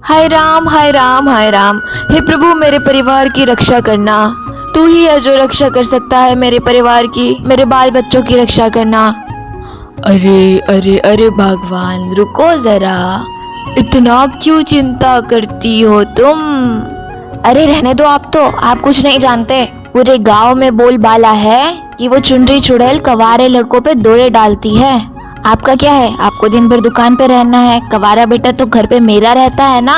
हाय राम हाय राम हाय राम। हे प्रभु मेरे परिवार की रक्षा करना। तू ही है जो रक्षा कर सकता है मेरे परिवार की, मेरे बाल बच्चों की रक्षा करना। अरे अरे अरे भगवान रुको जरा, इतना क्यों चिंता करती हो तुम? अरे रहने दो, आप कुछ नहीं जानते। पूरे गांव में बोलबाला है कि वो चुनरी चुड़ैल कवारे लड़कों पे दौरे डालती है। आपका क्या है, आपको दिन भर दुकान पे रहना है, कवारा बेटा तो घर पे मेरा रहता है ना।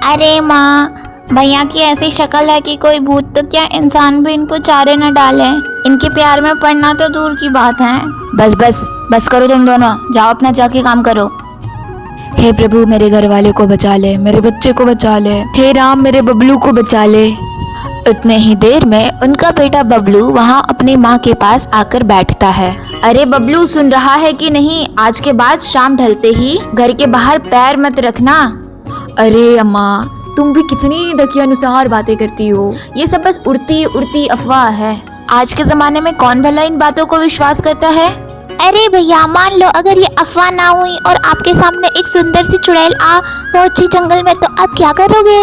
अरे माँ, भैया की ऐसी शक्ल है कि कोई भूत तो क्या इंसान भी इनको चारे न डाले। इनके प्यार में पड़ना तो दूर की बात है। बस बस बस करो तुम दोनों, जाओ अपना जाके काम करो। हे प्रभु मेरे घर वाले को बचा ले, मेरे बच्चे को बचा ले। हे राम मेरे बबलू को बचा ले। उतने ही देर में उनका बेटा बबलू वहाँ अपनी माँ के पास आकर बैठता है। अरे बबलू सुन रहा है कि नहीं, आज के बाद शाम ढलते ही घर के बाहर पैर मत रखना। अरे अम्मा, तुम भी कितनी दकियानुसार बातें करती हो। ये सब बस उड़ती उड़ती अफवाह है। आज के जमाने में कौन भला इन बातों को विश्वास करता है। अरे भैया मान लो अगर ये अफवाह ना हुई और आपके सामने एक सुंदर सी चुड़ैल आ पहुंची जंगल में, तो आप क्या करोगे?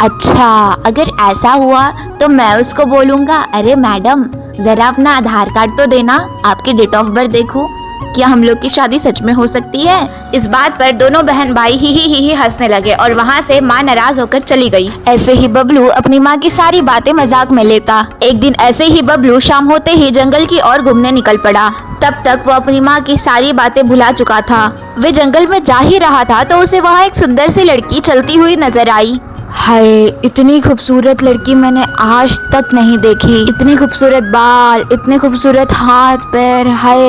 अच्छा, अगर ऐसा हुआ तो मैं उसको बोलूंगा, अरे मैडम जरा अपना आधार कार्ड तो देना, आपकी डेट ऑफ बर्थ देखूं, क्या हम लोग की शादी सच में हो सकती है। इस बात पर दोनों बहन भाई ही हंसने लगे और वहाँ से माँ नाराज होकर चली गई। ऐसे ही बबलू अपनी माँ की सारी बातें मजाक में लेता। एक दिन ऐसे ही बबलू शाम होते ही जंगल की ओर घूमने निकल पड़ा। तब तक वो अपनी माँ की सारी बातें भुला चुका था। वे जंगल में जा ही रहा था तो उसे वहाँ एक सुंदर सी लड़की चलती हुई नजर आई। हाय, इतनी खूबसूरत लड़की मैंने आज तक नहीं देखी। इतने खूबसूरत बाल, इतने खूबसूरत हाथ पैर, हाय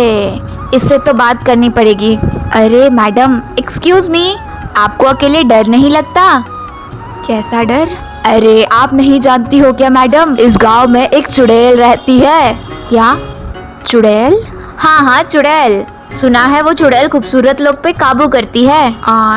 इससे तो बात करनी पड़ेगी। अरे मैडम एक्सक्यूज मी, आपको अकेले डर नहीं लगता? कैसा डर? अरे आप नहीं जानती हो क्या मैडम, इस गांव में एक चुड़ैल रहती है। क्या चुड़ैल? हाँ चुड़ैल। सुना है वो चुड़ैल खूबसूरत लोग पे काबू करती है।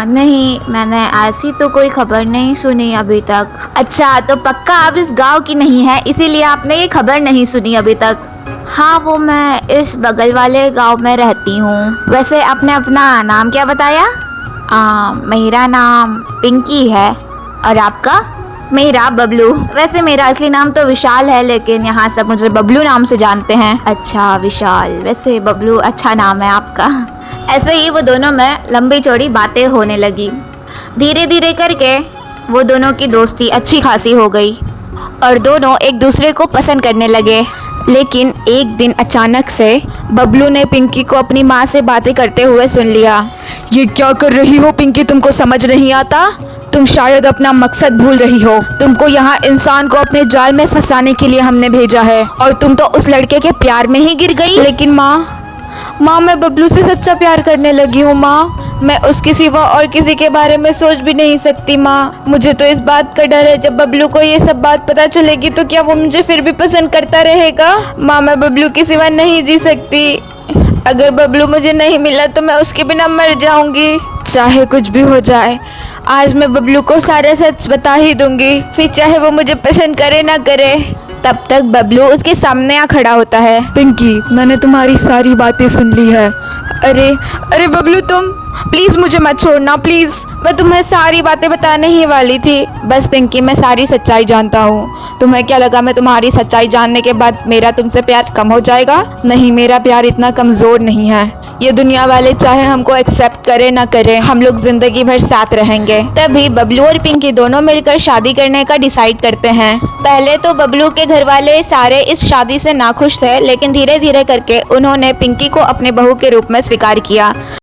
नहीं, मैंने ऐसी तो कोई खबर नहीं सुनी अभी तक। अच्छा, तो पक्का आप इस गांव की नहीं है, इसीलिए आपने ये खबर नहीं सुनी अभी तक। हाँ, वो मैं इस बगल वाले गांव में रहती हूँ। वैसे आपने अपना नाम क्या बताया? मेरा नाम पिंकी है। और आपका? मेरा बबलू। वैसे मेरा असली नाम तो विशाल है, लेकिन यहाँ सब मुझे बबलू नाम से जानते हैं। अच्छा विशाल, वैसे बबलू अच्छा नाम है आपका। ऐसे ही वो दोनों में लंबी चौड़ी बातें होने लगी। धीरे धीरे करके वो दोनों की दोस्ती अच्छी खासी हो गई और दोनों एक दूसरे को पसंद करने लगे। लेकिन एक दिन अचानक से बबलू ने पिंकी को अपनी माँ से बातें करते हुए सुन लिया। ये क्या कर रही हो पिंकी, तुमको समझ नहीं आता? तुम शायद अपना मकसद भूल रही हो। तुमको यहाँ इंसान को अपने जाल में फंसाने के लिए हमने भेजा है और तुम तो उस लड़के के प्यार में ही गिर गई। लेकिन माँ मैं बबलू से सच्चा प्यार करने लगी हूँ माँ। मैं उसके सिवा और किसी के बारे में सोच भी नहीं सकती माँ। मुझे तो इस बात का डर है, जब बबलू को ये सब बात पता चलेगी तो क्या वो मुझे फिर भी पसंद करता रहेगा? माँ मैं बबलू के सिवा नहीं जी सकती। अगर बबलू मुझे नहीं मिला तो मैं उसके बिना मर जाऊंगी। चाहे कुछ भी हो जाए, आज मैं बबलू को सारा सच बता ही दूंगी, फिर चाहे वो मुझे पसंद करे ना करे। तब तक बबलू उसके सामने आ खड़ा होता है। पिंकी, मैंने तुम्हारी सारी बातें सुन ली है। अरे बबलू, तुम प्लीज मुझे मत छोड़ना प्लीज, मैं तुम्हें सारी बातें बताने ही वाली थी। बस पिंकी, मैं सारी सच्चाई जानता हूँ। तुम्हें क्या लगा मैं तुम्हारी सच्चाई जानने के बाद मेरा तुमसे प्यार कम हो जाएगा? नहीं, मेरा प्यार इतना कमजोर नहीं है। ये दुनिया वाले चाहे हमको एक्सेप्ट करे ना करे, हम लोग जिंदगी भर साथ रहेंगे। तभी बबलू और पिंकी दोनों मिलकर शादी करने का डिसाइड करते हैं। पहले तो बबलू के घर वाले सारे इस शादी से नाखुश थे, लेकिन धीरे धीरे करके उन्होंने पिंकी को अपने बहू के रूप में स्वीकार किया।